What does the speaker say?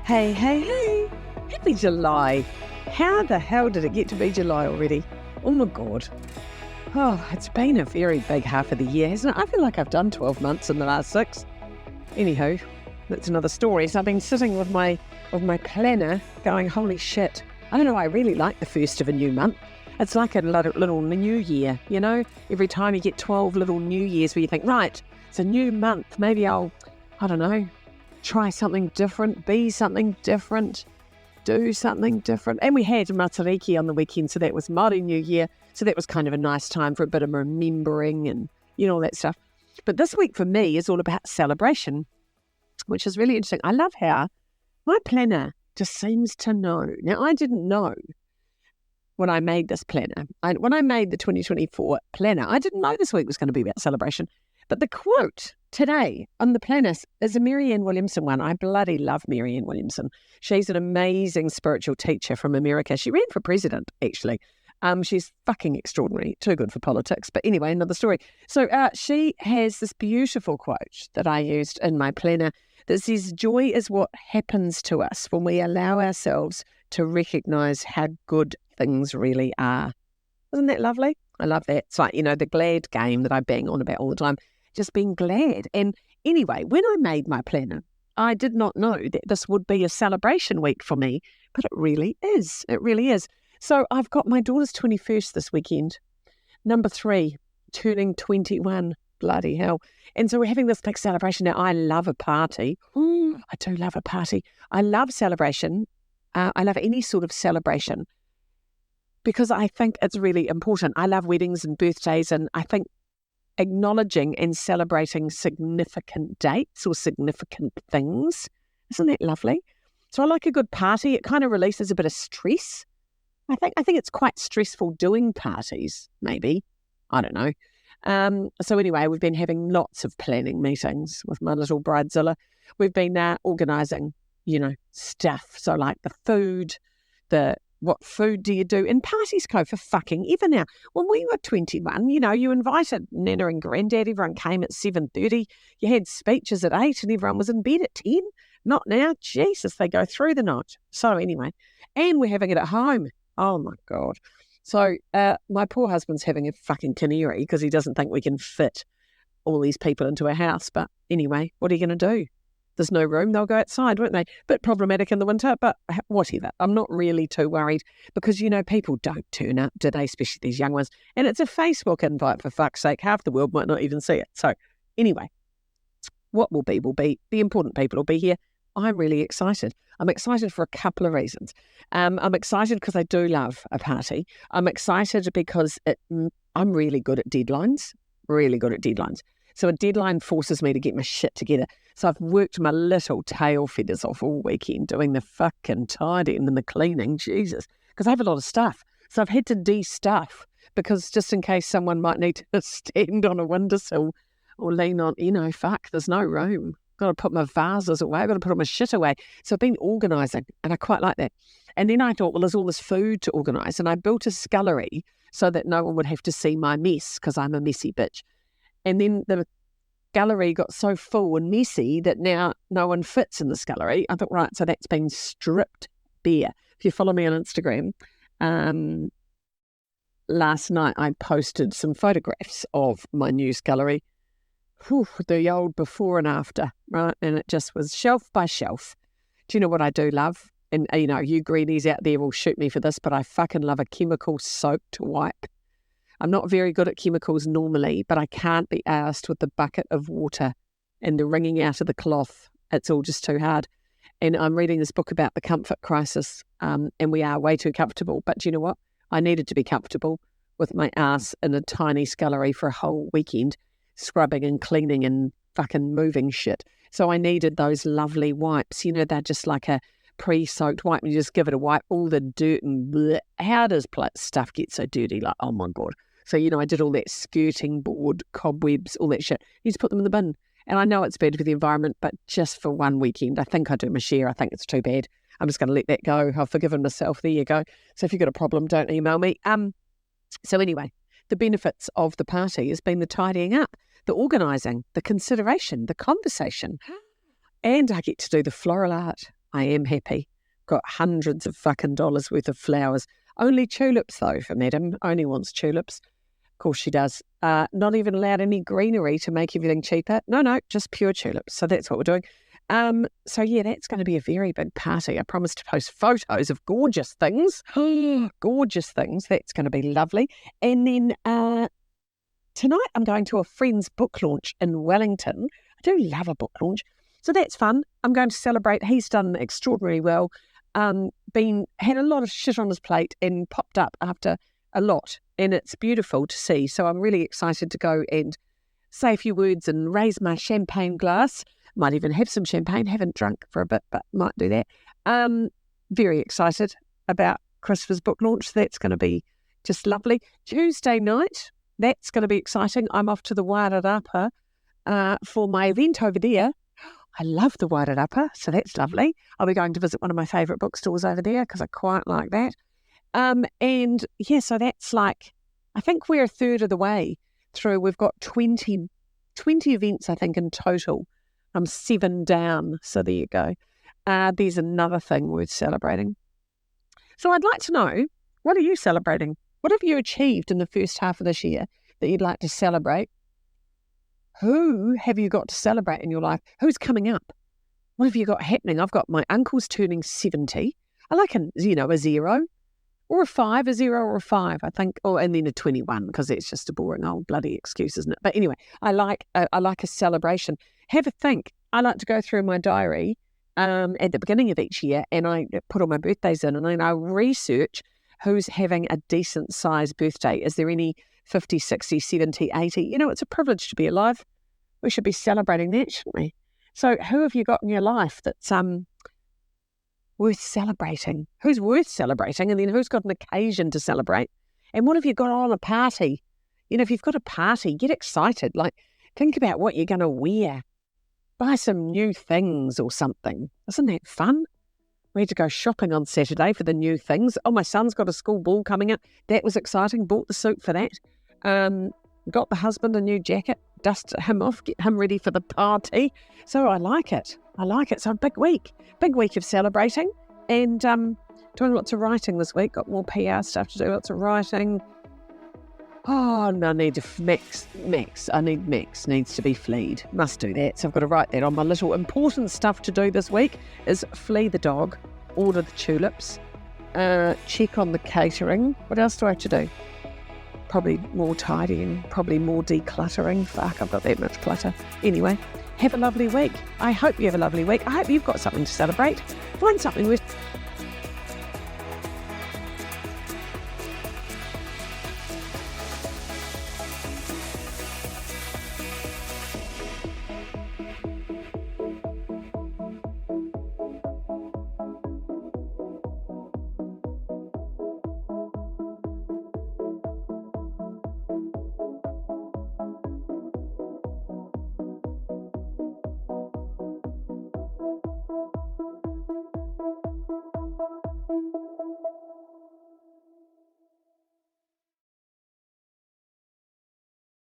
Hey, hey, hey. Happy July. How the hell did it get to be July already? Oh my God. Oh, it's been a very big half of the year, hasn't it? I feel like I've done 12 months in the last 6. Anywho, that's another story. So I've been sitting with my planner going, holy shit. I don't know, I really like the first of a new month. It's like a little new year, you know? Every time you get 12 little new years where you think, right, it's a new month. Maybe I don't know, try something different, be something different, do something different. And we had Matariki on the weekend, so that was Māori New Year. So that was kind of a nice time for a bit of remembering and, you know, all that stuff. But this week for me is all about celebration, which is really interesting. I love how my planner just seems to know. Now, I didn't know when I made this planner. When I made the 2024 planner, I didn't know this week was going to be about celebration. But the quote today on the planner is a Marianne Williamson one. I bloody love Marianne Williamson. She's an amazing spiritual teacher from America. She ran for president, actually. She's fucking extraordinary, too good for politics. But anyway, another story. So she has this beautiful quote that I used in my planner that says, joy is what happens to us when we allow ourselves to recognise how good things really are. Isn't that lovely? I love that. It's like, you know, the glad game that I bang on about all the time, just being glad. And anyway, when I made my planner, I did not know that this would be a celebration week for me, but it really is. It really is. So I've got my daughter's 21st this weekend. Number 3, turning 21. Bloody hell. And so we're having this big celebration. Now, I love a party. I do love a party. I love celebration. I love any sort of celebration because I think it's really important. I love weddings and birthdays, and I think acknowledging and celebrating significant dates or significant things. Isn't that lovely? So I like a good party. It kind of releases a bit of stress. I think it's quite stressful doing parties, maybe. I don't know. So anyway, we've been having lots of planning meetings with my little bridezilla. We've been organising, you know, stuff. So like the food, what food do you do? And parties go for fucking ever now. When we were 21, you know, you invited Nana and Granddad. Everyone came at 7:30. You had speeches at 8 and everyone was in bed at 10. Not now. Jesus, they go through the night. So anyway, and we're having it at home. Oh, my God. So my poor husband's having a fucking canary because he doesn't think we can fit all these people into a house. But anyway, what are you going to do? There's no room. They'll go outside, won't they? Bit problematic in the winter, but whatever. I'm not really too worried because, you know, people don't turn up, do they? Especially these young ones. And it's a Facebook invite, for fuck's sake. Half the world might not even see it. So anyway, what will be. The important people will be here. I'm really excited. I'm excited for a couple of reasons. I'm excited because I do love a party. I'm excited because I'm really good at deadlines, So a deadline forces me to get my shit together. So I've worked my little tail feathers off all weekend doing the fucking tidying and the cleaning, Jesus, because I have a lot of stuff. So I've had to de-stuff because just in case someone might need to stand on a windowsill or lean on, you know, there's no room. Got to put my vases away. I've got to put all my shit away. So I've been organising and I quite like that. And then I thought, well, there's all this food to organise. And I built a scullery so that no one would have to see my mess because I'm a messy bitch. And then the scullery got so full and messy that now no one fits in the scullery. I thought, right, so that's been stripped bare. If you follow me on Instagram, last night I posted some photographs of my new scullery. The old before and after, right? And it just was shelf by shelf. Do you know what I do love? And, you know, you greenies out there will shoot me for this, but I fucking love a chemical soaked wipe. I'm not very good at chemicals normally, but I can't be arsed with the bucket of water and the wringing out of the cloth. It's all just too hard. And I'm reading this book about the comfort crisis, and we are way too comfortable. But do you know what? I needed to be comfortable with my ass in a tiny scullery for a whole weekend, scrubbing and cleaning and fucking moving shit. So I needed those lovely wipes. You know, they're just like a pre-soaked wipe. You just give it a wipe, all the dirt and bleh. How does stuff get so dirty? Like, oh my God. So, you know, I did all that skirting board, cobwebs, all that shit. You just put them in the bin. And I know it's bad for the environment, but just for one weekend, I think I do my share. I think it's too bad. I'm just going to let that go. I've forgiven myself. There you go. So if you've got a problem, don't email me. So anyway, the benefits of the party has been the tidying up, the organising, the consideration, the conversation. And I get to do the floral art. I am happy. Got hundreds of fucking dollars worth of flowers. Only tulips, though, for Madam. Only wants tulips. Of course she does. Not even allowed any greenery to make everything cheaper. No, just pure tulips. So that's what we're doing. So yeah, that's going to be a very big party. I promised to post photos of gorgeous things. Gorgeous things. That's going to be lovely. And then tonight I'm going to a friend's book launch in Wellington. I do love a book launch. So that's fun. I'm going to celebrate. He's done extraordinarily well. Had a lot of shit on his plate and popped up after a lot. And it's beautiful to see. So I'm really excited to go and say a few words and raise my champagne glass. Might even have some champagne. Haven't drunk for a bit, but might do that. Very excited about Christopher's book launch. That's going to be just lovely. Tuesday night, that's going to be exciting. I'm off to the Wairarapa for my event over there. I love the Wairarapa, so that's lovely. I'll be going to visit one of my favourite bookstores over there because I quite like that. And yeah, so that's like, I think we're a third of the way through. We've got 20 events, I think, in total. I'm 7 down, so there you go. There's another thing worth celebrating. So I'd like to know, what are you celebrating? What have you achieved in the first half of this year that you'd like to celebrate? Who have you got to celebrate in your life? Who's coming up? What have you got happening? I've got my uncle's turning 70. I like a 0 or a 5, a 0 or a 5, I think, and then a 21 because it's just a boring old bloody excuse, isn't it? But anyway, I like a celebration. Have a think. I like to go through my diary at the beginning of each year and I put all my birthdays in and then I research who's having a decent sized birthday. Is there any 50, 60, 70, 80? You know, it's a privilege to be alive. We should be celebrating that, shouldn't we? So who have you got in your life that's worth celebrating? Who's worth celebrating? And then who's got an occasion to celebrate? And what have you got on a party? You know, if you've got a party, get excited. Like, think about what you're going to wear. Buy some new things or something. Isn't that fun? We had to go shopping on Saturday for the new things. Oh, my son's got a school ball coming up. That was exciting. Bought the suit for that. Got the husband a new jacket. Dust him off. Get him ready for the party. So I like it. So a big week. Big week of celebrating. And doing lots of writing this week. Got more PR stuff to do. Lots of writing. Oh, no, I need Max. I need Max. Needs to be fleed. Must do that. So I've got to write that on my little important stuff to do this week is flea the dog, order the tulips, check on the catering. What else do I have to do? Probably more tidying, probably more decluttering. Fuck, I've got that much clutter. Anyway, have a lovely week. I hope you have a lovely week. I hope you've got something to celebrate. Find something worth